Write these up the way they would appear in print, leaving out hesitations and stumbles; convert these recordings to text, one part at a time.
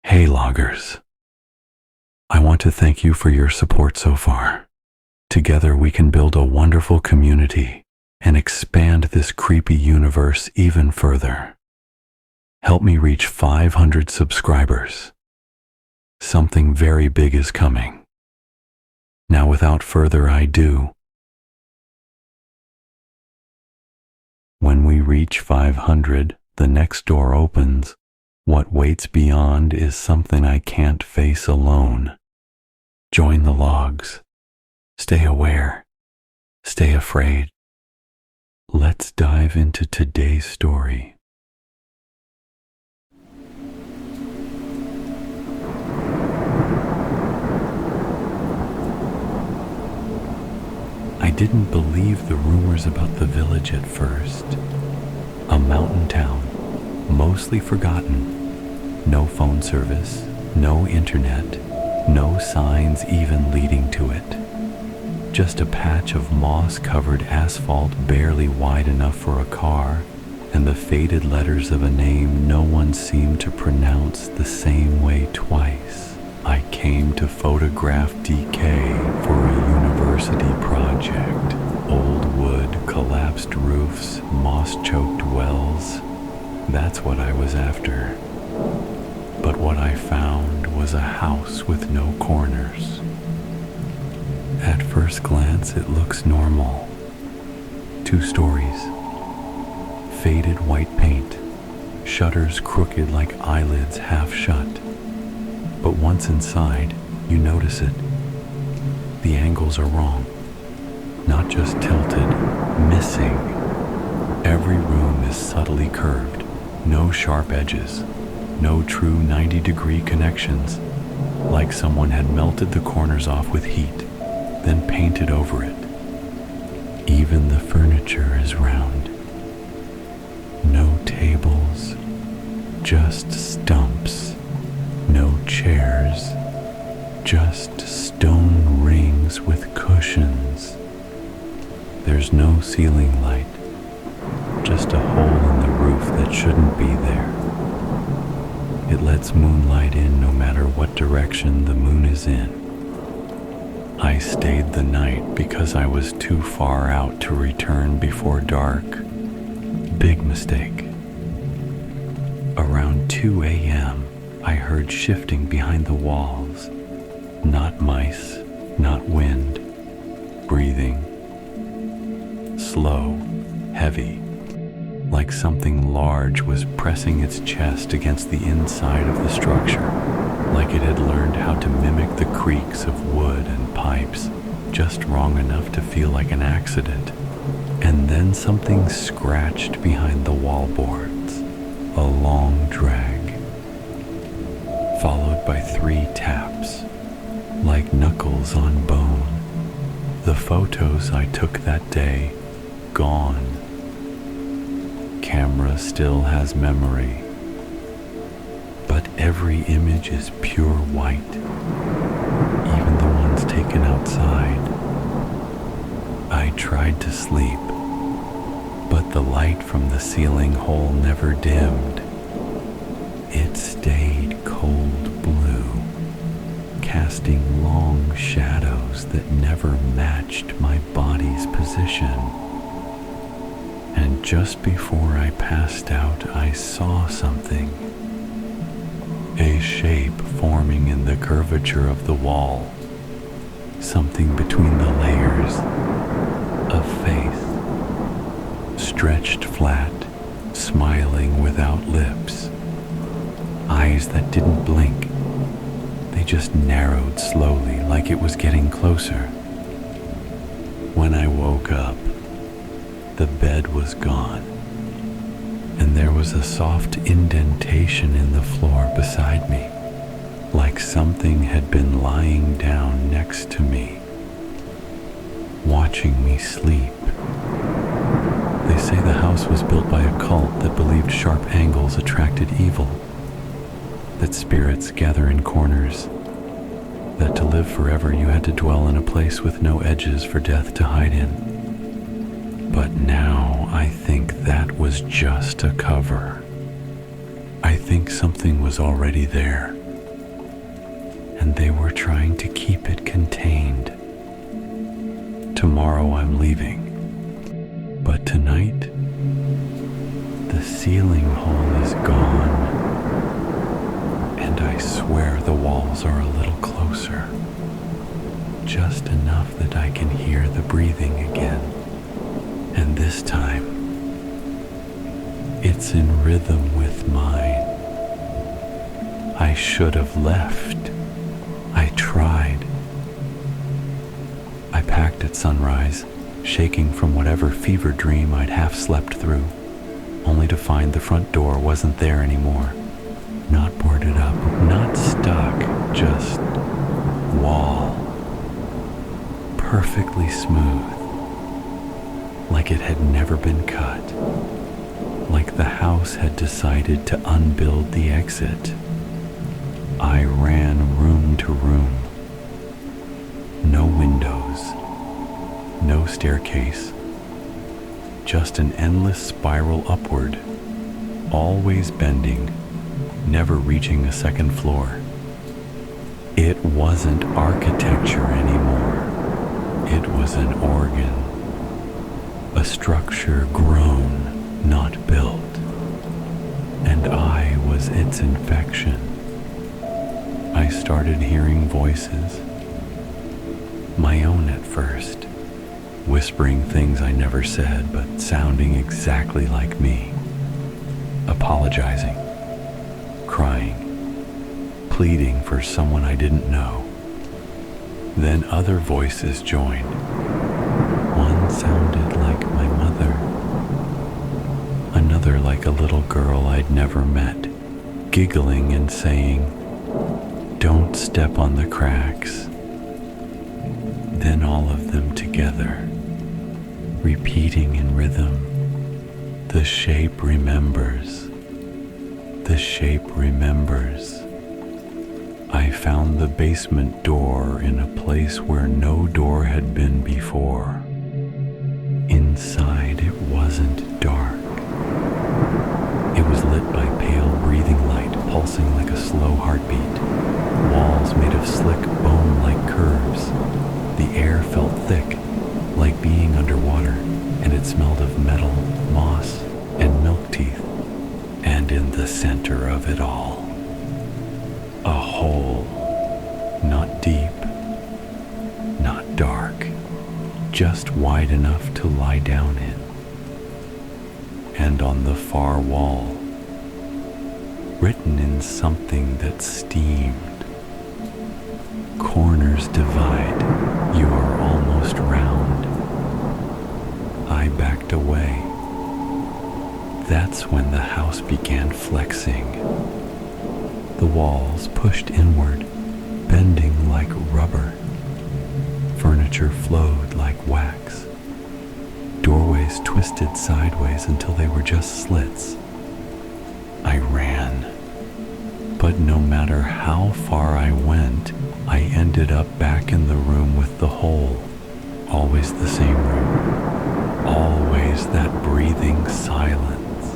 Hey loggers, I want to thank you for your support so far. Together we can build a wonderful community and expand this creepy universe even further. Help me reach 500 subscribers. Something very big is coming. Now without further ado, when we reach 500, the next door opens. What waits beyond is something I can't face alone. Join the logs. Stay aware. Stay afraid. Let's dive into today's story. I didn't believe the rumors about the village at first. A mountain town, mostly forgotten. No phone service, no internet, no signs even leading to it. Just a patch of moss-covered asphalt barely wide enough for a car, and the faded letters of a name no one seemed to pronounce the same way twice. I came to photograph decay for a university project. Old wood, collapsed roofs, moss-choked wells. That's what I was after. But what I found was a house with no corners. At first glance, it looks normal. 2 stories. Faded white paint. Shutters crooked like eyelids half shut. But once inside, you notice it. The angles are wrong. Not just tilted, missing. Every room is subtly curved. No sharp edges. No true 90-degree connections, like someone had melted the corners off with heat, then painted over it. Even the furniture is round. No tables, just stumps. No chairs, just stone rings with cushions. There's no ceiling light, just a hole in the roof that shouldn't be there. It lets moonlight in no matter what direction the moon is in. I stayed the night because I was too far out to return before dark. Big mistake. Around 2 a.m., I heard shifting behind the walls. Not mice, not wind. Breathing. Slow, heavy. Like something large was pressing its chest against the inside of the structure, like it had learned how to mimic the creaks of wood and pipes, just wrong enough to feel like an accident. And then something scratched behind the wallboards, a long drag, followed by 3 taps, like knuckles on bone. The photos I took that day, gone. Camera still has memory, but every image is pure white, even the ones taken outside. I tried to sleep, but the light from the ceiling hole never dimmed. It stayed cold blue, casting long shadows that never matched my body's position. And just before I passed out, I saw something. A shape forming in the curvature of the wall. Something between the layers. A face. Stretched flat, smiling without lips. Eyes that didn't blink. They just narrowed slowly, like it was getting closer. When I woke up, the bed was gone, and there was a soft indentation in the floor beside me, like something had been lying down next to me, watching me sleep. They say the house was built by a cult that believed sharp angles attracted evil, that spirits gather in corners, that to live forever you had to dwell in a place with no edges for death to hide in. But now I think that was just a cover. I think something was already there, and they were trying to keep it contained. Tomorrow I'm leaving, but tonight, the ceiling hole is gone, and I swear the walls are a little closer, just enough that I can hear the breathing again, and this time, it's in rhythm with mine. I should have left. I tried. I packed at sunrise, shaking from whatever fever dream I'd half slept through, only to find the front door wasn't there anymore. Not boarded up, not stuck, just wall. Perfectly smooth, like it had never been cut, like the house had decided to unbuild the exit. I ran room to room. No windows, no staircase, just an endless spiral upward, always bending, never reaching a second floor. It wasn't architecture anymore. It was an organ, a structure grown, not built, and I was its infection. I started hearing voices, my own at first, whispering things I never said but sounding exactly like me, apologizing, crying, pleading for someone I didn't know. Then other voices joined. One sounded like my mother, another like a little girl I'd never met, giggling and saying, "Don't step on the cracks." Then all of them together, repeating in rhythm, "The shape remembers, the shape remembers." I found the basement door in a place where no door had been before. Inside it wasn't dark. It was lit by pale breathing light pulsing like a slow heartbeat. Walls made of slick bone-like curves. The air felt thick, like being underwater, and it smelled of metal, moss, and milk teeth. And in the center of it all, a hole, not deep, not dark, just wide enough to lie down in. And on the far wall, written in something that steamed, "Corners divide, you are almost round." I backed away. That's when the house began flexing. The walls pushed inward, bending like rubber. Furniture flowed like wax. Doorways twisted sideways until they were just slits. I ran. But no matter how far I went, I ended up back in the room with the hole. Always the same room. Always that breathing silence.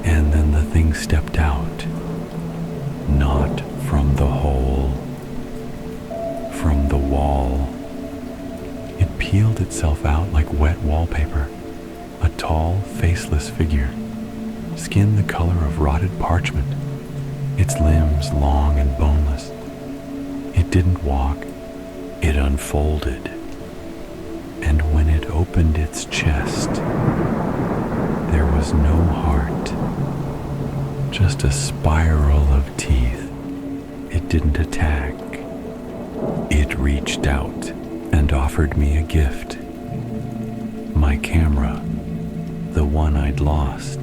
And then the thing stepped out. Not from the hole. From the wall. It peeled itself out like wet wallpaper. A tall, faceless figure. Skin the color of rotted parchment. Its limbs long and boneless. It didn't walk. It unfolded. And when it opened its chest, there was no heart. Just a spiral of teeth. It didn't attack. It reached out and offered me a gift. My camera, the one I'd lost.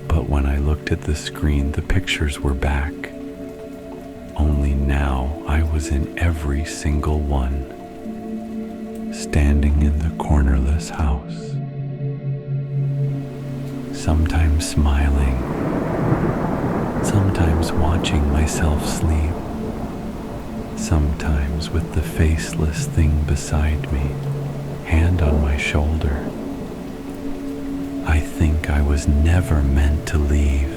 But when I looked at the screen, the pictures were back. Only now I was in every single one, standing in the cornerless house. Sometimes smiling, sometimes watching myself sleep, sometimes with the faceless thing beside me, hand on my shoulder. I think I was never meant to leave.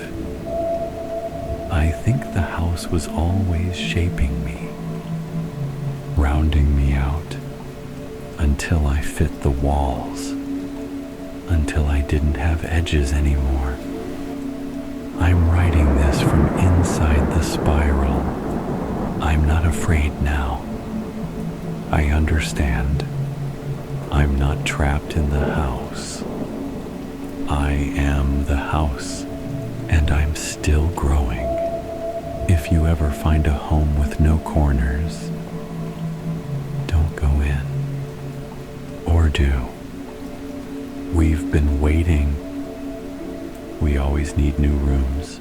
I I think the house was always shaping me, rounding me out until I fit the walls, until I didn't have edges anymore. I'm writing this from inside the spiral. I'm not afraid now. I understand. I'm not trapped in the house. I am the house, and I'm still growing. If you ever find a home with no corners, don't go in. Or do. We've been waiting. We always need new rooms.